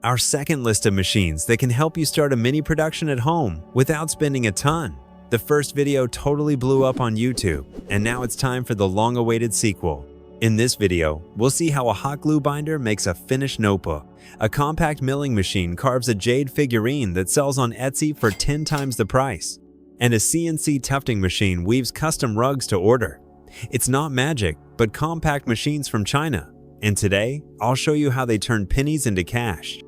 our second list of machines that can help you start a mini production at home without spending a ton. The first video totally blew up on YouTube, and now it's time for the long-awaited sequel. In this video, we'll see how a hot glue binder makes a finished notebook. A compact milling machine carves a jade figurine that sells on Etsy for 10 times the price. And a CNC tufting machine weaves custom rugs to order. It's not magic, but compact machines from China. And today, I'll show you how they turn pennies into cash.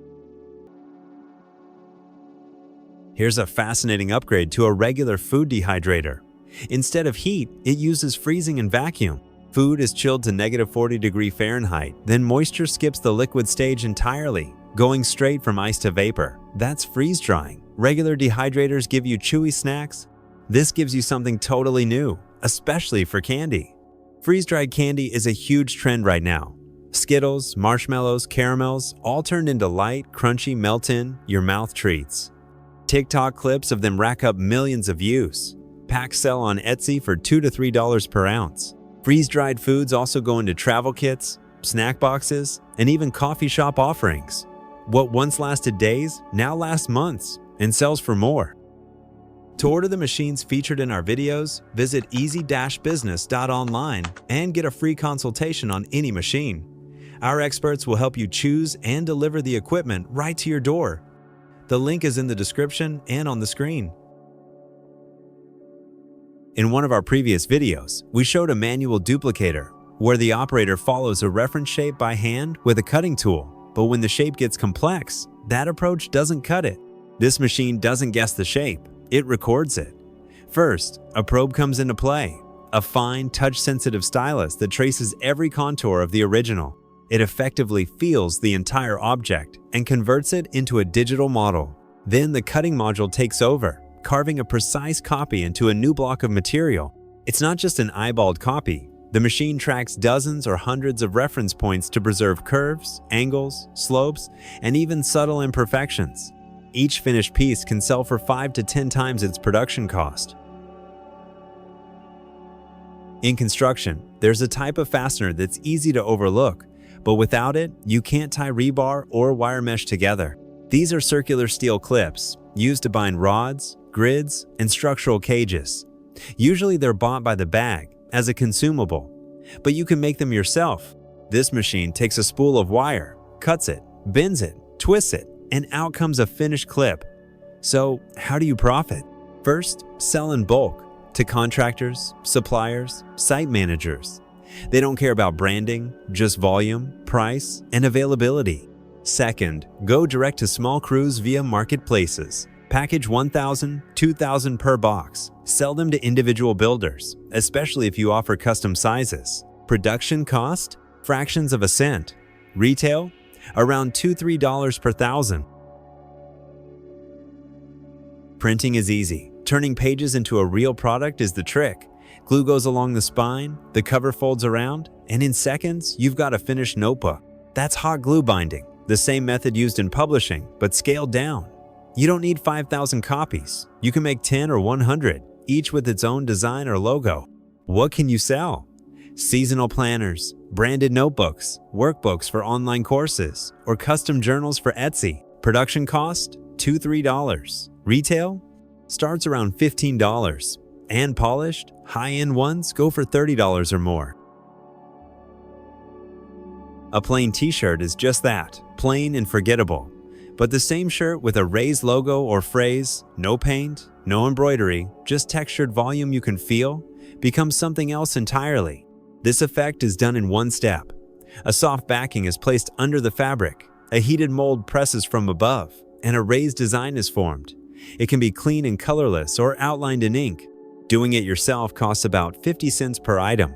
Here's a fascinating upgrade to a regular food dehydrator. Instead of heat, it uses freezing and vacuum. Food is chilled to -40°F, then moisture skips the liquid stage entirely, going straight from ice to vapor. That's freeze drying. Regular dehydrators give you chewy snacks. This gives you something totally new, especially for candy. Freeze-dried candy is a huge trend right now. Skittles, marshmallows, caramels, all turned into light, crunchy, melt-in-your-mouth treats. TikTok clips of them rack up millions of views. Packs sell on Etsy for $2 to $3 per ounce. Freeze-dried foods also go into travel kits, snack boxes, and even coffee shop offerings. What once lasted days now lasts months and sells for more. To order the machines featured in our videos, visit easy-business.online and get a free consultation on any machine. Our experts will help you choose and deliver the equipment right to your door. The link is in the description and on the screen. In one of our previous videos, we showed a manual duplicator, where the operator follows a reference shape by hand with a cutting tool. But when the shape gets complex, that approach doesn't cut it. This machine doesn't guess the shape, it records it. First, a probe comes into play, a fine, touch-sensitive stylus that traces every contour of the original. It effectively feels the entire object and converts it into a digital model. Then the cutting module takes over, carving a precise copy into a new block of material. It's not just an eyeballed copy. The machine tracks dozens or hundreds of reference points to preserve curves, angles, slopes, and even subtle imperfections. Each finished piece can sell for 5 to 10 times its production cost. In construction, there's a type of fastener that's easy to overlook, but without it, you can't tie rebar or wire mesh together. These are circular steel clips used to bind rods, grids, and structural cages. Usually they're bought by the bag as a consumable, but you can make them yourself. This machine takes a spool of wire, cuts it, bends it, twists it, and out comes a finished clip. So how do you profit? First, sell in bulk to contractors, suppliers, site managers. They don't care about branding, just volume, price, and availability. Second, go direct to small crews via marketplaces. Package 1,000, 2,000 per box. Sell them to individual builders, especially if you offer custom sizes. Production cost? Fractions of a cent. Retail? Around $2 to $3 per thousand. Printing is easy. Turning pages into a real product is the trick. Glue goes along the spine, the cover folds around, and in seconds, you've got a finished notebook. That's hot glue binding, the same method used in publishing, but scaled down. You don't need 5,000 copies. You can make 10 or 100, each with its own design or logo. What can you sell? Seasonal planners, branded notebooks, workbooks for online courses, or custom journals for Etsy. Production cost? $2 to $3. Retail? Starts around $15. And polished, high-end ones go for $30 or more. A plain t-shirt is just that, plain and forgettable. But the same shirt with a raised logo or phrase, no paint, no embroidery, just textured volume you can feel, becomes something else entirely. This effect is done in one step. A soft backing is placed under the fabric, a heated mold presses from above, and a raised design is formed. It can be clean and colorless or outlined in ink. Doing it yourself costs about 50 cents per item.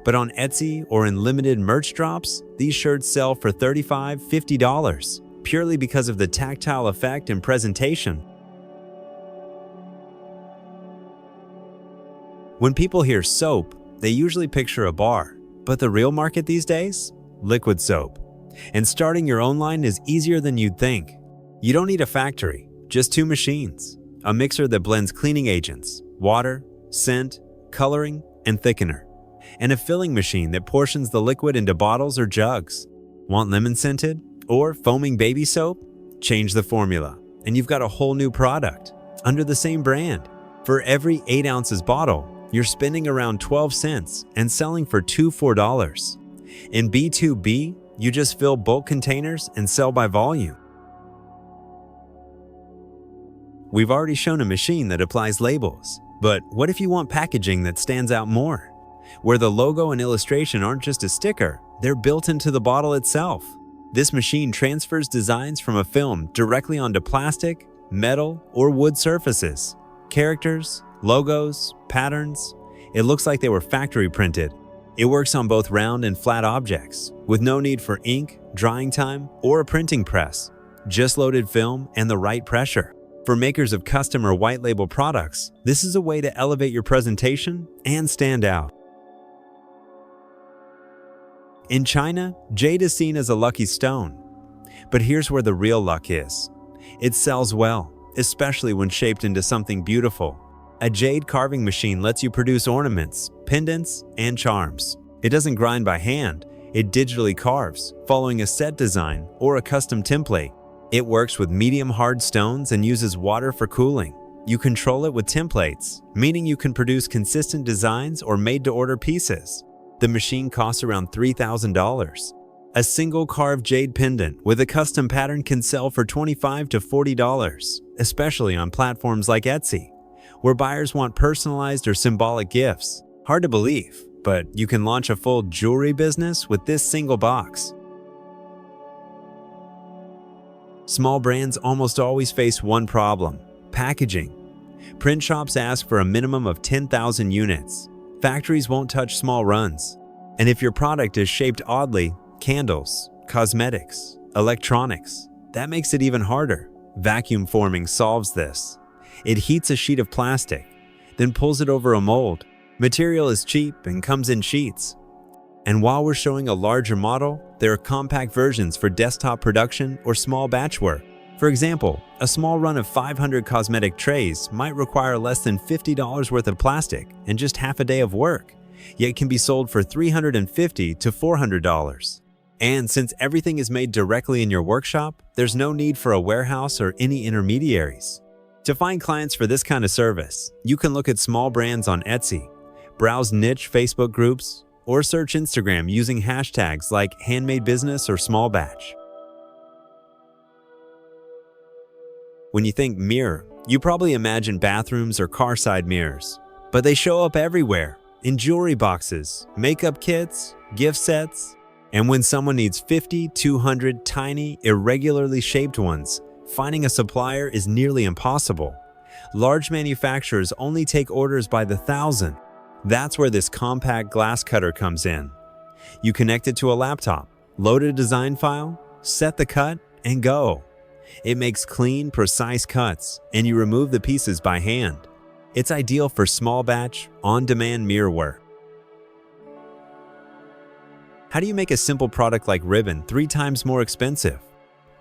But on Etsy or in limited merch drops, these shirts sell for $35 to $50, purely because of the tactile effect and presentation. When people hear soap, they usually picture a bar. But the real market these days? Liquid soap. And starting your own line is easier than you'd think. You don't need a factory, just 2 machines. A mixer that blends cleaning agents, water, scent, coloring, and thickener, and a filling machine that portions the liquid into bottles or jugs. Want lemon-scented or foaming baby soap? Change the formula, and you've got a whole new product under the same brand. For every 8 ounces bottle, you're spending around 12 cents and selling for $4. In B2B, you just fill bulk containers and sell by volume. We've already shown a machine that applies labels, but what if you want packaging that stands out more? Where the logo and illustration aren't just a sticker, they're built into the bottle itself. This machine transfers designs from a film directly onto plastic, metal, or wood surfaces. Characters, logos, patterns. It looks like they were factory printed. It works on both round and flat objects, with no need for ink, drying time, or a printing press. Just loaded film and the right pressure. For makers of custom or white label products, this is a way to elevate your presentation and stand out. In China, jade is seen as a lucky stone. But here's where the real luck is. It sells well, especially when shaped into something beautiful. A jade carving machine lets you produce ornaments, pendants, and charms. It doesn't grind by hand, it digitally carves, following a set design or a custom template. It works with medium hard stones and uses water for cooling. You control it with templates, meaning you can produce consistent designs or made-to-order pieces. The machine costs around $3,000. A single carved jade pendant with a custom pattern can sell for $25 to $40, especially on platforms like Etsy, where buyers want personalized or symbolic gifts. Hard to believe, but you can launch a full jewelry business with this single box. Small brands almost always face one problem: packaging. Print shops ask for a minimum of 10,000 units. Factories won't touch small runs. And if your product is shaped oddly, candles, cosmetics, electronics, that makes it even harder. Vacuum forming solves this. It heats a sheet of plastic, then pulls it over a mold. Material is cheap and comes in sheets. And while we're showing a larger model, there are compact versions for desktop production or small batch work. For example, a small run of 500 cosmetic trays might require less than $50 worth of plastic and just half a day of work, yet can be sold for $350 to $400. And since everything is made directly in your workshop, there's no need for a warehouse or any intermediaries. To find clients for this kind of service, you can look at small brands on Etsy, browse niche Facebook groups, or search Instagram using hashtags like handmade business or small batch. When you think mirror, you probably imagine bathrooms or car side mirrors, but they show up everywhere, in jewelry boxes, makeup kits, gift sets, and when someone needs 50, 200 tiny, irregularly shaped ones, finding a supplier is nearly impossible. Large manufacturers only take orders by the thousand. That's where this compact glass cutter comes in. You connect it to a laptop, load a design file, set the cut, and go. It makes clean, precise cuts, and you remove the pieces by hand. It's ideal for small batch, on-demand mirror work. How do you make a simple product like ribbon 3 times more expensive?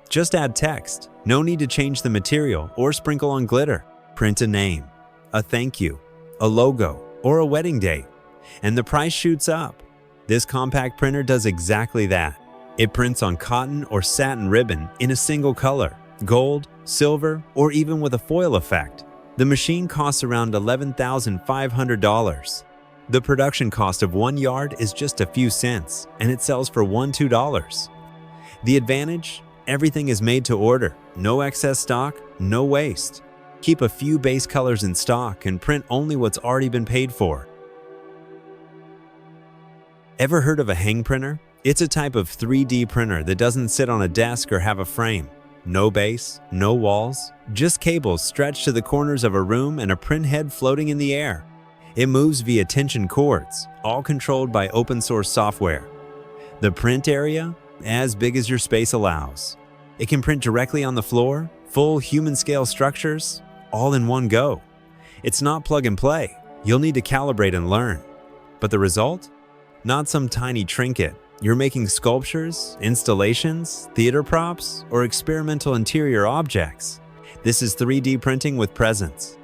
Just add text. No need to change the material or sprinkle on glitter. Print a name, a thank you, a logo, or a wedding date, and the price shoots up. This compact printer does exactly that. It prints on cotton or satin ribbon in a single color, gold, silver, or even with a foil effect. The machine costs around $11,500. The production cost of 1 yard is just a few cents, and it sells for $1–2. The advantage? Everything is made to order. No excess stock, no waste. Keep a few base colors in stock and print only what's already been paid for. Ever heard of a hang printer? It's a type of 3D printer that doesn't sit on a desk or have a frame. No base, no walls, just cables stretched to the corners of a room and a print head floating in the air. It moves via tension cords, all controlled by open source software. The print area? As big as your space allows. It can print directly on the floor, full human-scale structures, all in one go. It's not plug and play. You'll need to calibrate and learn. But the result? Not some tiny trinket. You're making sculptures, installations, theater props, or experimental interior objects. This is 3D printing with presence.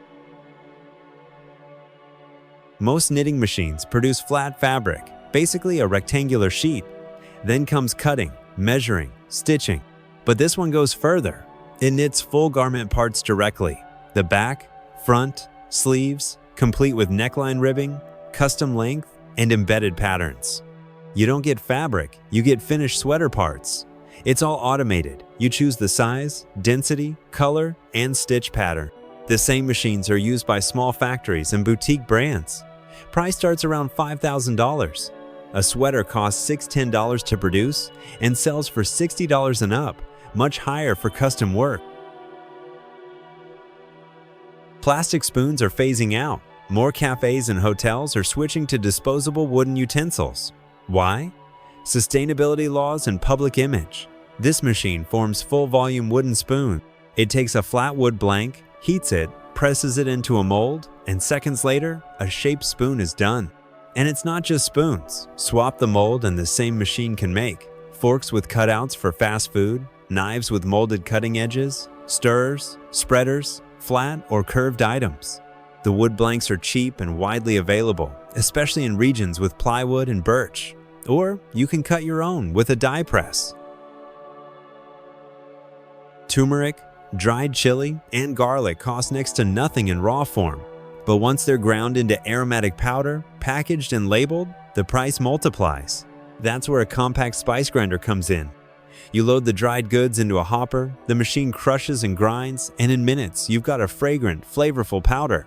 Most knitting machines produce flat fabric, basically a rectangular sheet. Then comes cutting, measuring, stitching. But this one goes further. It knits full garment parts directly: the back, front, sleeves, complete with neckline ribbing, custom length, and embedded patterns. You don't get fabric, you get finished sweater parts. It's all automated. You choose the size, density, color, and stitch pattern. The same machines are used by small factories and boutique brands. Price starts around $5,000. A sweater costs $610 to produce and sells for $60 and up, much higher for custom work. Plastic spoons are phasing out. More cafes and hotels are switching to disposable wooden utensils. Why? Sustainability laws and public image. This machine forms full-volume wooden spoon. It takes a flat wood blank, heats it, presses it into a mold, and seconds later, a shaped spoon is done. And it's not just spoons. Swap the mold and the same machine can make forks with cutouts for fast food, knives with molded cutting edges, stirrers, spreaders, flat or curved items. The wood blanks are cheap and widely available, especially in regions with plywood and birch. Or you can cut your own with a die press. Turmeric, dried chili, and garlic cost next to nothing in raw form. But once they're ground into aromatic powder, packaged and labeled, the price multiplies. That's where a compact spice grinder comes in. You load the dried goods into a hopper, the machine crushes and grinds, and in minutes you've got a fragrant, flavorful powder.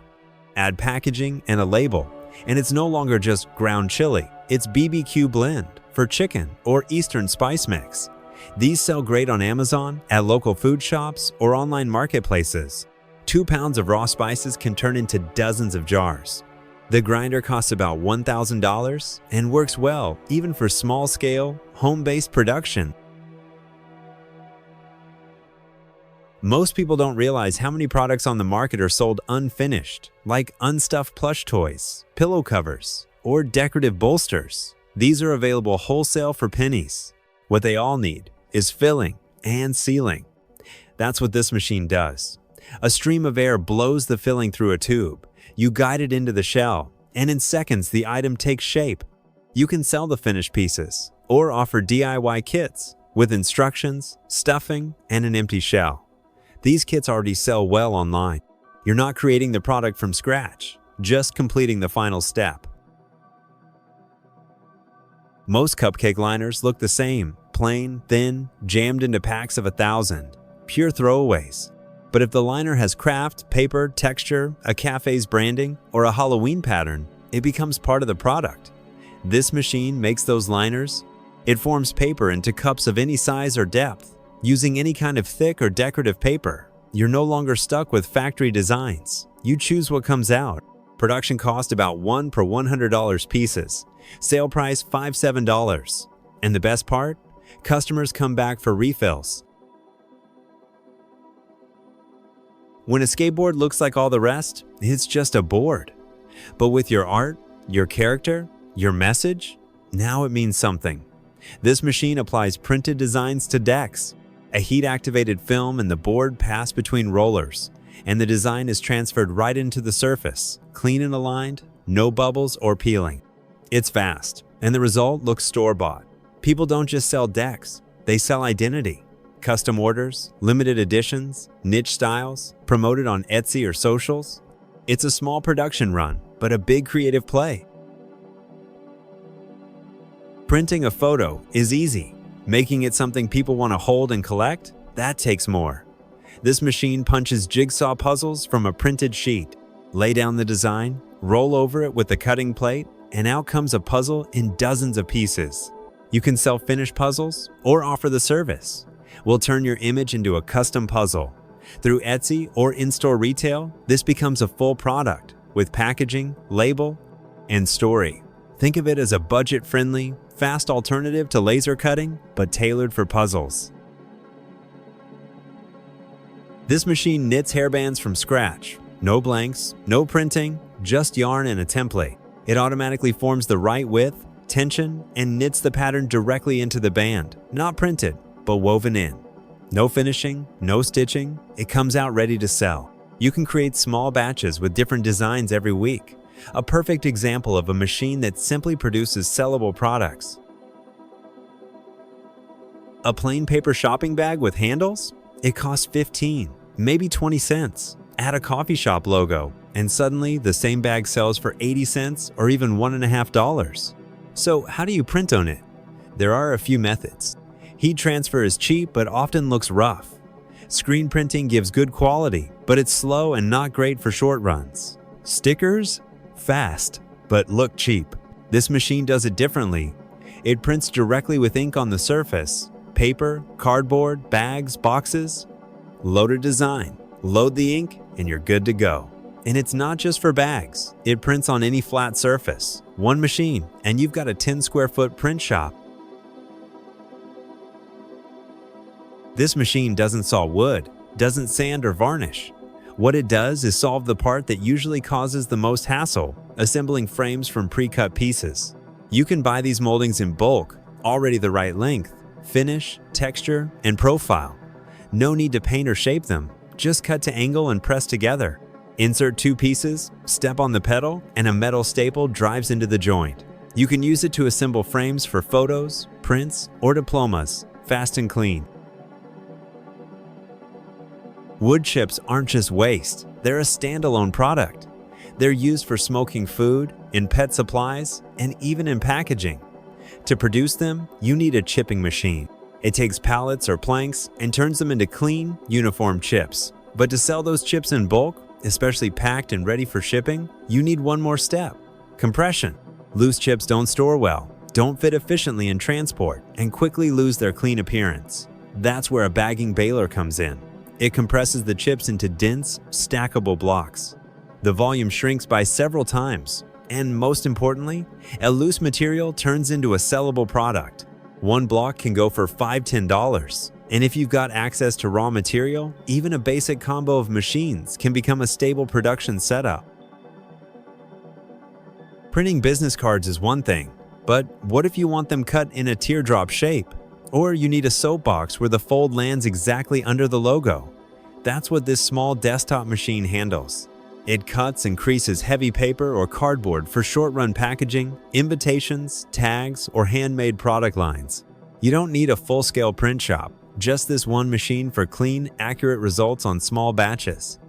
Add packaging and a label, and it's no longer just ground chili, it's BBQ blend for chicken or Eastern spice mix. These sell great on Amazon, at local food shops, or online marketplaces. 2 pounds of raw spices can turn into dozens of jars. The grinder costs about $1,000 and works well even for small-scale, home-based production. Most people don't realize how many products on the market are sold unfinished, like unstuffed plush toys, pillow covers, or decorative bolsters. These are available wholesale for pennies. What they all need is filling and sealing. That's what this machine does. A stream of air blows the filling through a tube. You guide it into the shell, and in seconds the item takes shape. You can sell the finished pieces or offer DIY kits with instructions, stuffing, and an empty shell. These kits already sell well online. You're not creating the product from scratch, just completing the final step. Most cupcake liners look the same, plain, thin, jammed into packs of 1,000, pure throwaways. But if the liner has craft, paper, texture, a cafe's branding, or a Halloween pattern, it becomes part of the product. This machine makes those liners. It forms paper into cups of any size or depth, using any kind of thick or decorative paper. You're no longer stuck with factory designs. You choose what comes out. Production cost about $1 per $100 pieces. Sale price $5-7. And the best part? Customers come back for refills. When a skateboard looks like all the rest, it's just a board. But with your art, your character, your message, now it means something. This machine applies printed designs to decks. A heat-activated film and the board pass between rollers, and the design is transferred right into the surface, clean and aligned, no bubbles or peeling. It's fast, and the result looks store-bought. People don't just sell decks, they sell identity. Custom orders, limited editions, niche styles, promoted on Etsy or socials. It's a small production run, but a big creative play. Printing a photo is easy. Making it something people want to hold and collect, that takes more. This machine punches jigsaw puzzles from a printed sheet. Lay down the design, roll over it with the cutting plate, and out comes a puzzle in dozens of pieces. You can sell finished puzzles or offer the service. We'll turn your image into a custom puzzle. Through Etsy or in-store retail, this becomes a full product with packaging, label, and story. Think of it as a budget-friendly, fast alternative to laser cutting, but tailored for puzzles. This machine knits hairbands from scratch. No blanks, no printing, just yarn and a template. It automatically forms the right width, tension, and knits the pattern directly into the band. Not printed, but woven in. No finishing, no stitching. It comes out ready to sell. You can create small batches with different designs every week. A perfect example of a machine that simply produces sellable products. A plain paper shopping bag with handles? It costs 15, maybe 20 cents. Add a coffee shop logo, and suddenly the same bag sells for 80 cents or even $1.50. So how do you print on it? There are a few methods. Heat transfer is cheap but often looks rough. Screen printing gives good quality, but it's slow and not great for short runs. Stickers? Fast, but look cheap. This machine does it differently. It prints directly with ink on the surface. Paper, cardboard, bags, boxes. Loader design. Load the ink and you're good to go. And it's not just for bags. It prints on any flat surface. One machine, and you've got a 10 square foot print shop. This machine doesn't saw wood, doesn't sand or varnish. What it does is solve the part that usually causes the most hassle, assembling frames from pre-cut pieces. You can buy these moldings in bulk, already the right length, finish, texture, and profile. No need to paint or shape them, just cut to angle and press together. Insert 2 pieces, step on the pedal, and a metal staple drives into the joint. You can use it to assemble frames for photos, prints, or diplomas, fast and clean. Wood chips aren't just waste, they're a standalone product. They're used for smoking food, in pet supplies, and even in packaging. To produce them, you need a chipping machine. It takes pallets or planks and turns them into clean, uniform chips. But to sell those chips in bulk, especially packed and ready for shipping, you need one more step: compression. Loose chips don't store well, don't fit efficiently in transport, and quickly lose their clean appearance. That's where a bagging baler comes in. It compresses the chips into dense, stackable blocks. The volume shrinks by several times, and most importantly, a loose material turns into a sellable product. One block can go for $5–10, and if you've got access to raw material, even a basic combo of machines can become a stable production setup. Printing business cards is one thing, but what if you want them cut in a teardrop shape? Or you need a soapbox where the fold lands exactly under the logo. That's what this small desktop machine handles. It cuts and creases heavy paper or cardboard for short-run packaging, invitations, tags, or handmade product lines. You don't need a full-scale print shop, just this one machine for clean, accurate results on small batches.